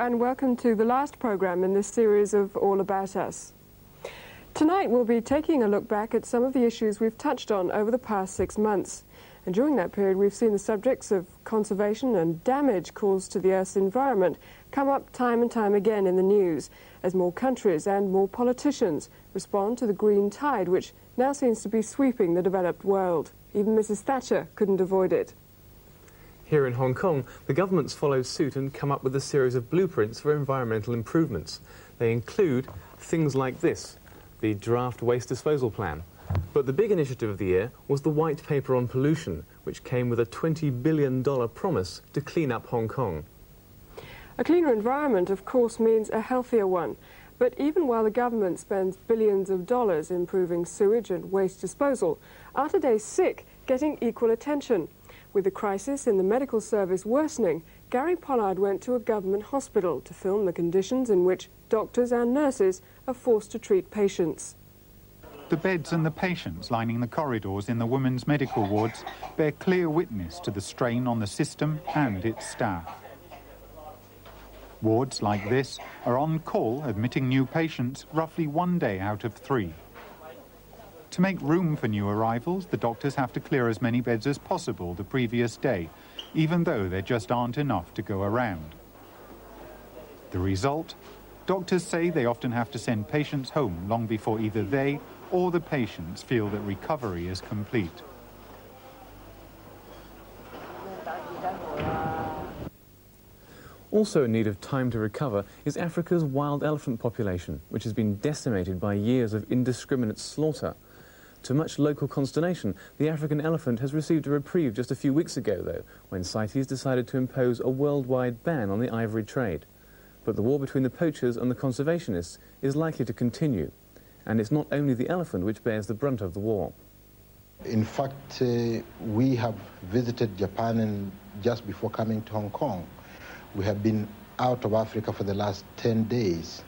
and welcome to the last programme in this series of All About Us. Tonight we'll be taking a look back at some of the issues we've touched on over the past 6 months. And during that period we've seen the subjects of conservation and damage caused to the Earth's environment come up time and time again in the news as more countries and more politicians respond to the green tide which now seems to be sweeping the developed world. Even Mrs. Thatcher couldn't avoid it. Here in Hong Kong, the government's followed suit and come up with a series of blueprints for environmental improvements. They include things like this, the draft waste disposal plan. But the big initiative of the year was the white paper on pollution, which came with a $20 billion promise to clean up Hong Kong. A cleaner environment, of course, means a healthier one. But even while the government spends billions of dollars improving sewage and waste disposal, are today's sick getting equal attention? With the crisis in the medical service worsening, Gary Pollard went to a government hospital to film the conditions in which doctors and nurses are forced to treat patients. The beds and the patients lining the corridors in the women's medical wards bear clear witness to the strain on the system and its staff. Wards like this are on call admitting new patients roughly 1 day out of 3. To make room for new arrivals, the doctors have to clear as many beds as possible the previous day, even though there just aren't enough to go around. The result? Doctors say they often have to send patients home long before either they or the patients feel that recovery is complete. Also in need of time to recover is Africa's wild elephant population, which has been decimated by years of indiscriminate slaughter. To much local consternation, the African elephant has received a reprieve just a few weeks ago, though, when CITES decided to impose a worldwide ban on the ivory trade. But the war between the poachers and the conservationists is likely to continue. And it's not only the elephant which bears the brunt of the war. In fact, we have visited Japan and just before coming to Hong Kong. We have been out of Africa for the last 10 days.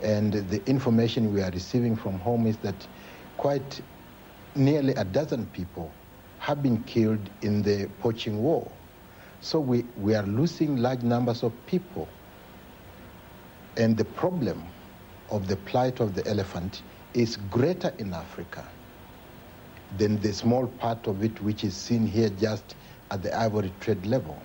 And the information we are receiving from home is that quite nearly a dozen people have been killed in the poaching war. So we are losing large numbers of people. And the problem of the plight of the elephant is greater in Africa than the small part of it which is seen here just at the ivory trade level.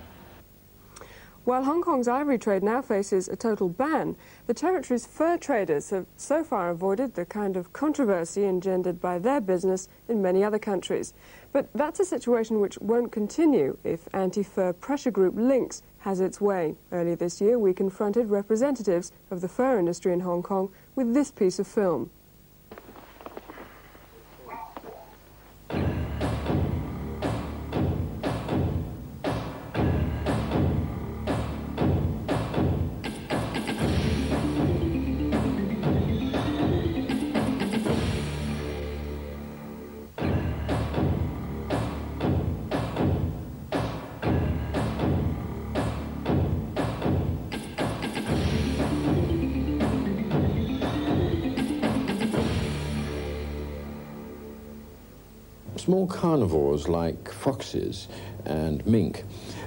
While Hong Kong's ivory trade now faces a total ban, the territory's fur traders have so far avoided the kind of controversy engendered by their business in many other countries. But that's a situation which won't continue if anti-fur pressure group Lynx has its way. Earlier this year, we confronted representatives of the fur industry in Hong Kong with this piece of film. Small carnivores like foxes and mink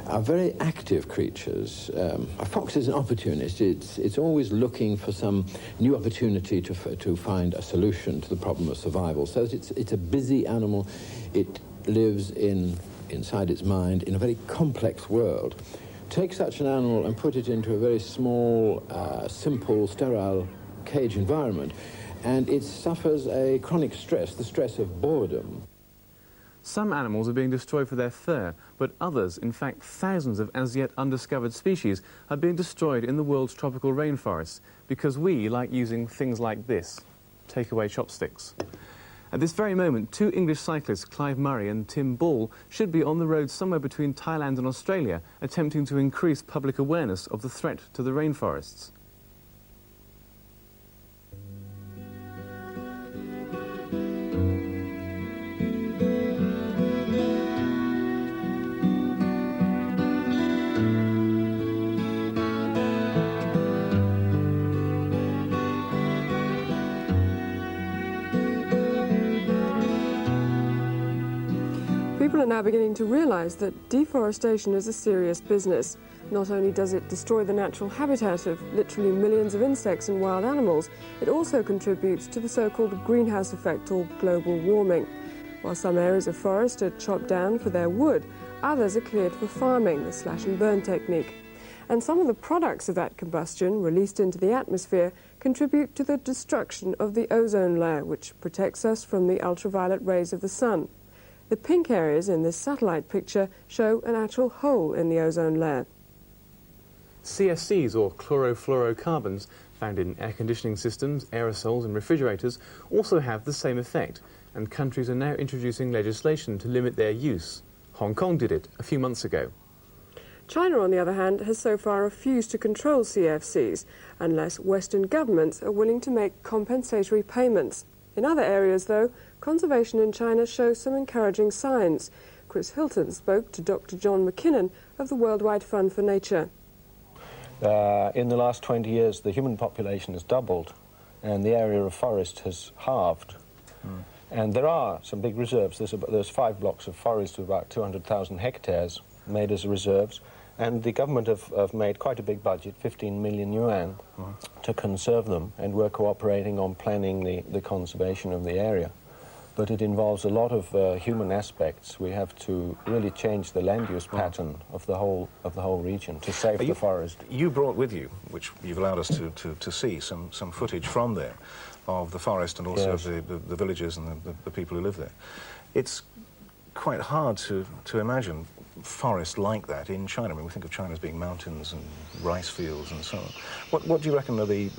are very active creatures. A fox is an opportunist. It's always looking for some new opportunity to find a solution to the problem of survival. So it's a busy animal. It lives inside its mind in a very complex world. Take such an animal and put it into a very small, simple, sterile cage environment, and it suffers a chronic stress, the stress of boredom. Some animals are being destroyed for their fur, but others, in fact thousands of as yet undiscovered species, are being destroyed in the world's tropical rainforests because we like using things like this, takeaway chopsticks. At this very moment, 2 English cyclists, Clive Murray and Tim Ball, should be on the road somewhere between Thailand and Australia, attempting to increase public awareness of the threat to the rainforests. People are now beginning to realise that deforestation is a serious business. Not only does it destroy the natural habitat of literally millions of insects and wild animals, it also contributes to the so-called greenhouse effect or global warming. While some areas of forest are chopped down for their wood, others are cleared for farming, the slash and burn technique. And some of the products of that combustion, released into the atmosphere, contribute to the destruction of the ozone layer, which protects us from the ultraviolet rays of the sun. The pink areas in this satellite picture show an actual hole in the ozone layer. CFCs, or chlorofluorocarbons, found in air conditioning systems, aerosols and refrigerators, also have the same effect, and countries are now introducing legislation to limit their use. Hong Kong did it a few months ago. China, on the other hand, has so far refused to control CFCs unless Western governments are willing to make compensatory payments. In other areas, though, conservation in China shows some encouraging signs. Chris Hilton spoke to Dr. John McKinnon of the Worldwide Fund for Nature. In the last 20 years, the human population has doubled, and the area of forest has halved. And there are some big reserves. There's 5 blocks of forest of about 200,000 hectares made as reserves, and the government have made quite a big budget, 15 million yuan, to conserve them, and we're cooperating on planning the conservation of the area. But it involves a lot of human aspects. We have to really change the land use pattern of the whole region to save the forest. You brought with you, which you've allowed us to see, some footage from there of the forest and also Yes. of the villages and the people who live there. It's quite hard to imagine forest like that in China. I mean, we think of China as being mountains and rice fields and so on. What do you reckon are the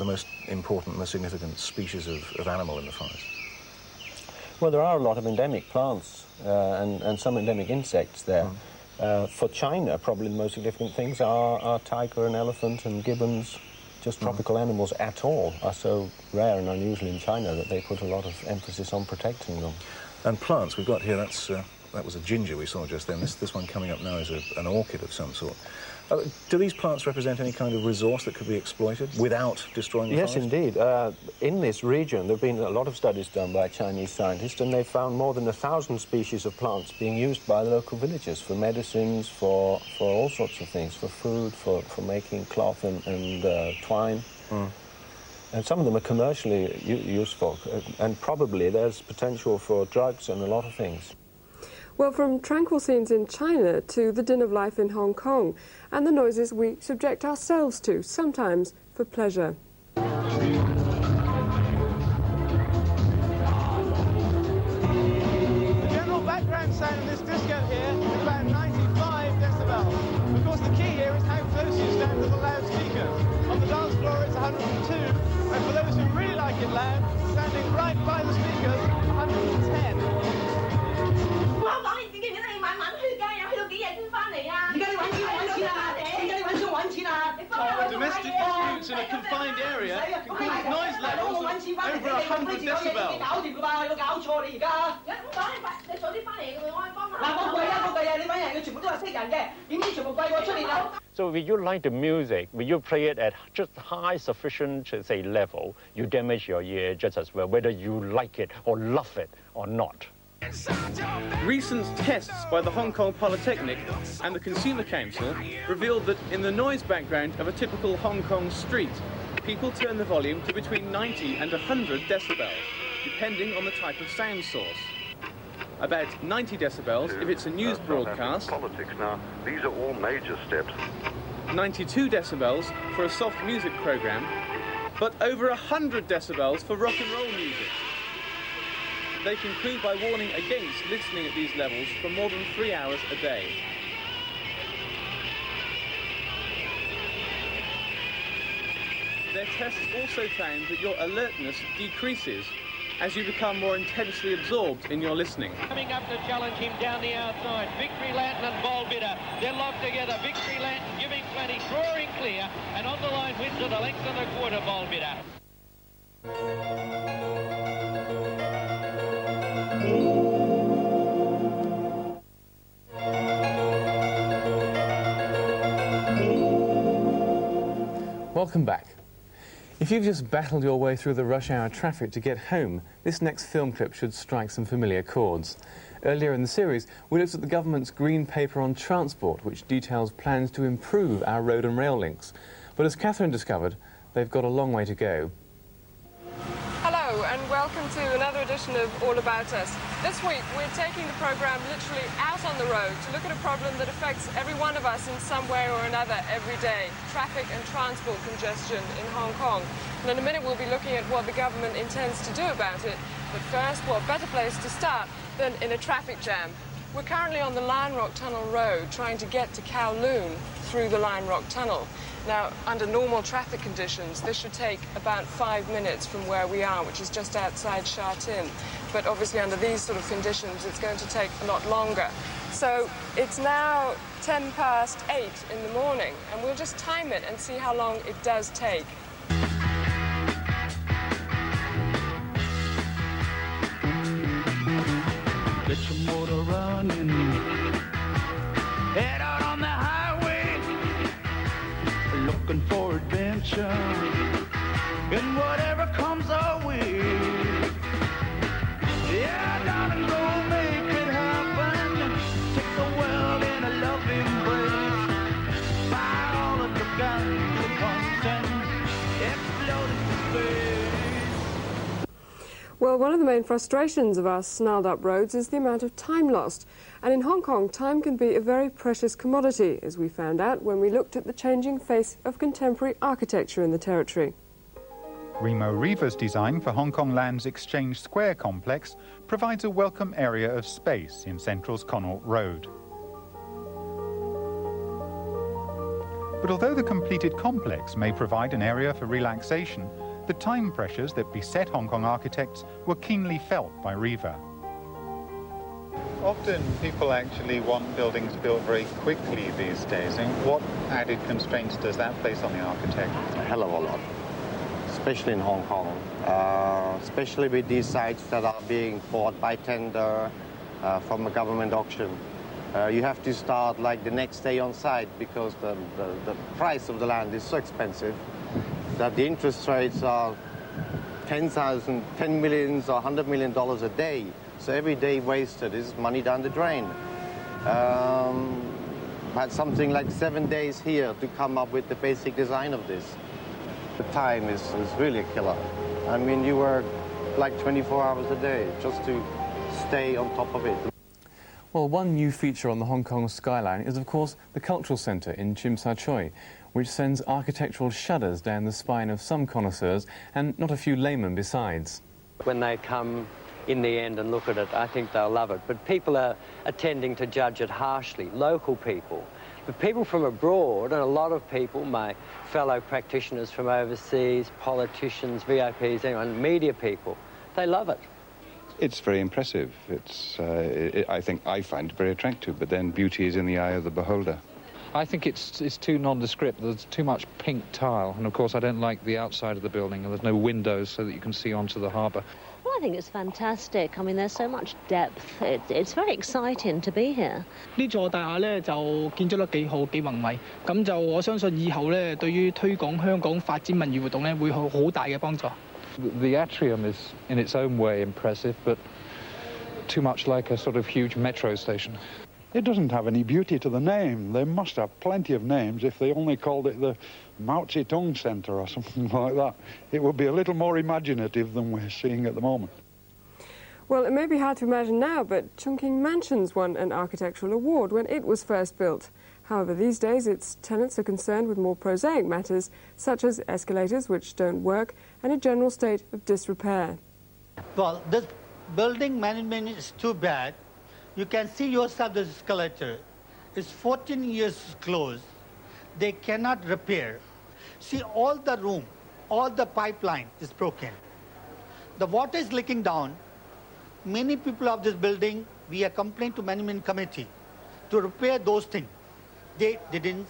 most important, most significant species of animal in the forest? Well, there are a lot of endemic plants and some endemic insects there. For China, probably the most significant things are tiger and elephant and gibbons. Just tropical animals at all are so rare and unusual in China that they put a lot of emphasis on protecting them. And plants, we've got here, that was a ginger we saw just then. This one coming up now is an orchid of some sort. Do these plants represent any kind of resource that could be exploited without destroying the forest? Yes, indeed. In this region, there have been a lot of studies done by Chinese scientists, and they've found more than 1,000 species of plants being used by the local villagers for medicines, for all sorts of things, for food, for making cloth and twine. And some of them are commercially useful, and probably there's potential for drugs and a lot of things. Well, from tranquil scenes in China to the din of life in Hong Kong, and the noises we subject ourselves to, sometimes for pleasure. The general background sound of this disco here is about 95 decibels. Of course, the key here is how close you stand to the loudspeakers. On the dance floor, it's 102, and for those who really like it loud, standing right by the speakers, 110. Domestic disputes in a confined area can cause noise levels of over 100 decibels. So when you like the music, when you play it at just high sufficient, say, level, you damage your ear just as well, whether you like it or love it or not. Recent tests by the Hong Kong Polytechnic and the Consumer Council revealed that in the noise background of a typical Hong Kong street, people turn the volume to between 90 and 100 decibels, depending on the type of sound source. About 90 decibels if it's a news broadcast. Politics now, these are all major steps. 92 decibels for a soft music program, but over 100 decibels for rock and roll music. They conclude by warning against listening at these levels for more than 3 hours a day. Their tests also found that your alertness decreases as you become more intensely absorbed in your listening. Coming up to challenge him down the outside, Victory Lantern and Volbitter. They're locked together. Victory Lantern giving plenty, drawing clear, and on the line wins at a length and a quarter, Volbitter. Welcome back. If you've just battled your way through the rush hour traffic to get home, this next film clip should strike some familiar chords. Earlier in the series, we looked at the government's green paper on transport, which details plans to improve our road and rail links. But as Catherine discovered, they've got a long way to go. Hello and welcome to another edition of All About Us. This week we're taking the programme literally out on the road to look at a problem that affects every one of us in some way or another every day: traffic and transport congestion in Hong Kong. And in a minute we'll be looking at what the government intends to do about it. But first, what better place to start than in a traffic jam? We're currently on the Lion Rock Tunnel Road trying to get to Kowloon through the Lion Rock Tunnel. Now, under normal traffic conditions, this should take about 5 minutes from where we are, which is just outside Sha Tin. But obviously under these sort of conditions, it's going to take a lot longer. So it's now 8:10 in the morning, and we'll just time it and see how long it does take. Get your motor running, head out on the highway, looking for adventure, and whatever comes our way. Yeah, darling, go make it happen, take the world in a loving embrace, fire all of the guns at once and explode into space. Well, one of the main frustrations of our snarled-up roads is the amount of time lost. And in Hong Kong, time can be a very precious commodity, as we found out when we looked at the changing face of contemporary architecture in the territory. Remo Riva's design for Hong Kong Land's Exchange Square complex provides a welcome area of space in Central's Connaught Road. But although the completed complex may provide an area for relaxation, the time pressures that beset Hong Kong architects were keenly felt by Riva. Often people actually want buildings built very quickly these days, and what added constraints does that place on the architect? A hell of a lot, especially in Hong Kong, especially with these sites that are being bought by tender from a government auction. You have to start like the next day on site because the price of the land is so expensive that the interest rates are 10 million or $100 million a day. So every day wasted is money down the drain. Had something like 7 days here to come up with the basic design of this. The time is really a killer. I mean, you work like 24 hours a day just to stay on top of it. Well, one new feature on the Hong Kong skyline is, of course, the Cultural Centre in Tsim Sha Tsui, which sends architectural shudders down the spine of some connoisseurs and not a few laymen besides. When they come in the end and look at it, I think they'll love it. But people are tending to judge it harshly, local people. But people from abroad, and a lot of people, my fellow practitioners from overseas, politicians, VIPs, anyone, media people, they love it. It's very impressive. I find it very attractive, but then beauty is in the eye of the beholder. I think it's too nondescript. There's too much pink tile, and of course I don't like the outside of the building, and there's no windows so that you can see onto the harbour. Well, I think it's fantastic. I mean, there's so much depth. It's very exciting to be here. 呢座大廈咧就建築得幾好，幾宏偉。咁就我相信以後咧，對於推廣香港發展文娛活動咧，會有好大嘅幫助。The atrium is, in its own way, impressive, but too much like a sort of huge metro station. It doesn't have any beauty to the name. They must have plenty of names if they only called it the Mao Zedong Centre or something like that. It would be a little more imaginative than we're seeing at the moment. Well, it may be hard to imagine now, but Chungking Mansions won an architectural award when it was first built. However, these days its tenants are concerned with more prosaic matters, such as escalators which don't work and a general state of disrepair. Well, this building management is too bad. You can see yourself this escalator. It's 14 years closed. They cannot repair. See, all the room, all the pipeline is broken. The water is leaking down. Many people of this building, we have complained to management committee to repair those things. They didn't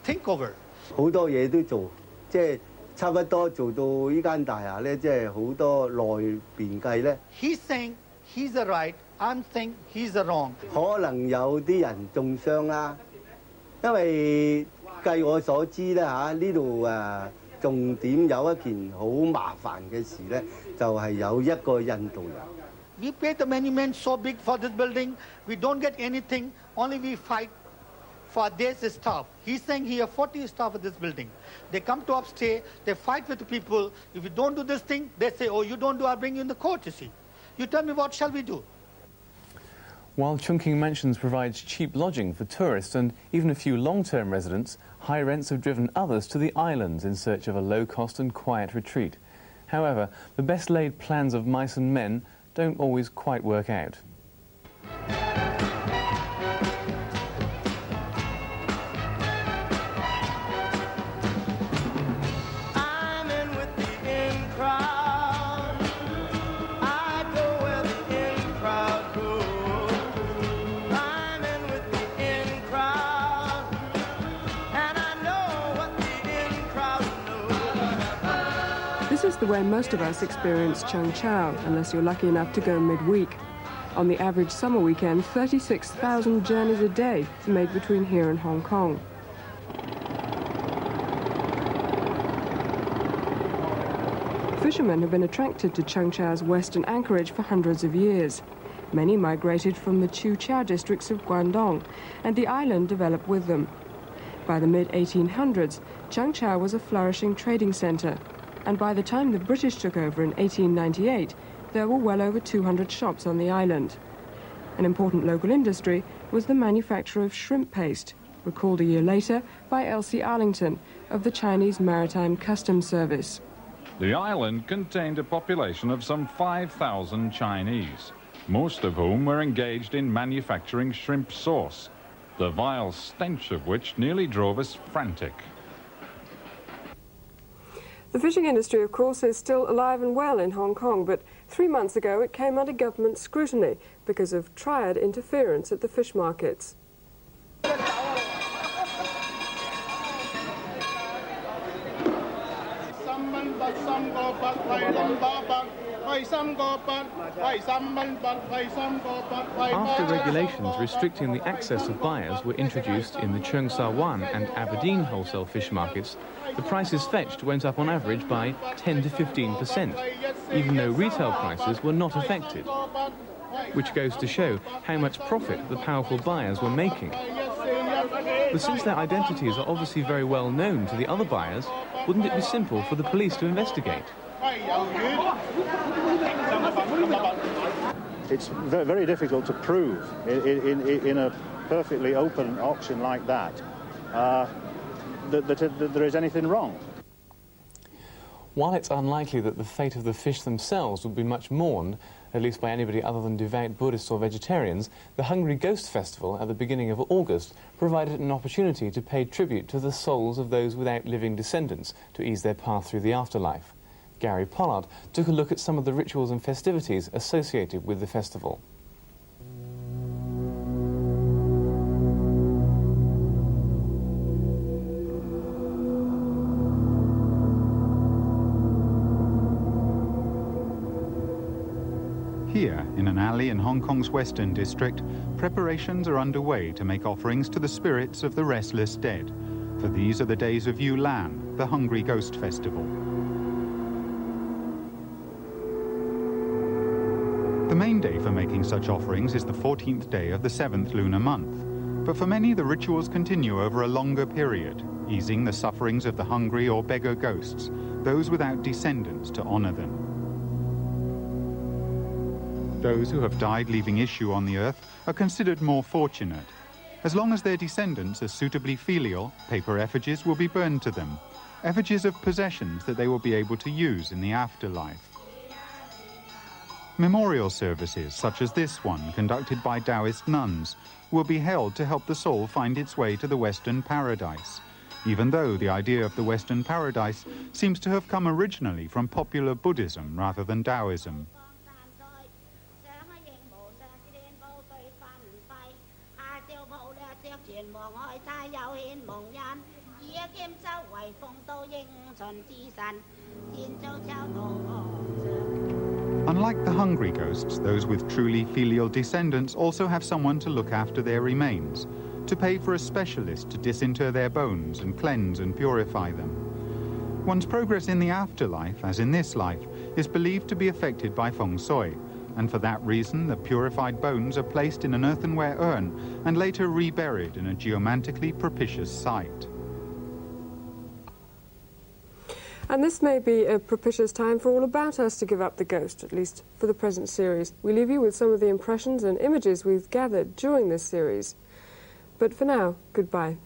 think over. 好多嘢都做，即係差不多做到呢間大廈咧，即係好多內邊計咧。He's saying he's the right. I'm saying he's the wrong. 可能有啲人中傷啦，因為據我所知咧嚇，呢度重點有一件好麻煩嘅事咧，就係有一個印度人。We pay the monument so big for this building, we don't get anything, only we fight for this staff. He's saying he has 40 staff at this building. They come to upstay, they fight with the people. If you don't do this thing, they say, oh, you don't do, I'll bring you in the court, you see. You tell me, what shall we do? While Chungking Mansions provides cheap lodging for tourists and even a few long-term residents, high rents have driven others to the islands in search of a low-cost and quiet retreat. However, the best-laid plans of mice and men don't always quite work out. This is the way most of us experience Cheung Chau, unless you're lucky enough to go midweek. On the average summer weekend, 36,000 journeys a day are made between here and Hong Kong. Fishermen have been attracted to Cheung Chau's western anchorage for hundreds of years. Many migrated from the Cheung Chau districts of Guangdong, and the island developed with them. By the mid-1800s, Cheung Chau was a flourishing trading centre, and by the time the British took over in 1898, there were well over 200 shops on the island. An important local industry was the manufacture of shrimp paste, recalled a year later by Elsie Arlington of the Chinese Maritime Customs Service. The island contained a population of some 5,000 Chinese, most of whom were engaged in manufacturing shrimp sauce, the vile stench of which nearly drove us frantic. The fishing industry, of course, is still alive and well in Hong Kong, but 3 months ago it came under government scrutiny because of Triad interference at the fish markets. After regulations restricting the access of buyers were introduced in the Cheung Chau and Aberdeen wholesale fish markets, the prices fetched went up on average by 10 to 15%, even though retail prices were not affected, which goes to show how much profit the powerful buyers were making. But since their identities are obviously very well known to the other buyers, wouldn't it be simple for the police to investigate? It's very difficult to prove in a perfectly open auction like that that there is anything wrong. While it's unlikely that the fate of the fish themselves would be much mourned, at least by anybody other than devout Buddhists or vegetarians, the Hungry Ghost Festival at the beginning of August provided an opportunity to pay tribute to the souls of those without living descendants to ease their path through the afterlife. Gary Pollard took a look at some of the rituals and festivities associated with the festival. Here, in an alley in Hong Kong's Western District, preparations are underway to make offerings to the spirits of the restless dead, for these are the days of Yu Lan, the Hungry Ghost Festival. The main day for making such offerings is the 14th day of the 7th lunar month, but for many the rituals continue over a longer period, easing the sufferings of the hungry or beggar ghosts, those without descendants to honor them. Those who have died leaving issue on the earth are considered more fortunate. As long as their descendants are suitably filial, paper effigies will be burned to them, effigies of possessions that they will be able to use in the afterlife. Memorial services, such as this one, conducted by Taoist nuns, will be held to help the soul find its way to the Western paradise, even though the idea of the Western paradise seems to have come originally from popular Buddhism rather than Taoism. Unlike the hungry ghosts, those with truly filial descendants also have someone to look after their remains, to pay for a specialist to disinter their bones and cleanse and purify them. One's progress in the afterlife, as in this life, is believed to be affected by feng shui, and for that reason the purified bones are placed in an earthenware urn and later reburied in a geomantically propitious site. And this may be a propitious time for All About Us to give up the ghost, at least for the present series. We leave you with some of the impressions and images we've gathered during this series. But for now, goodbye.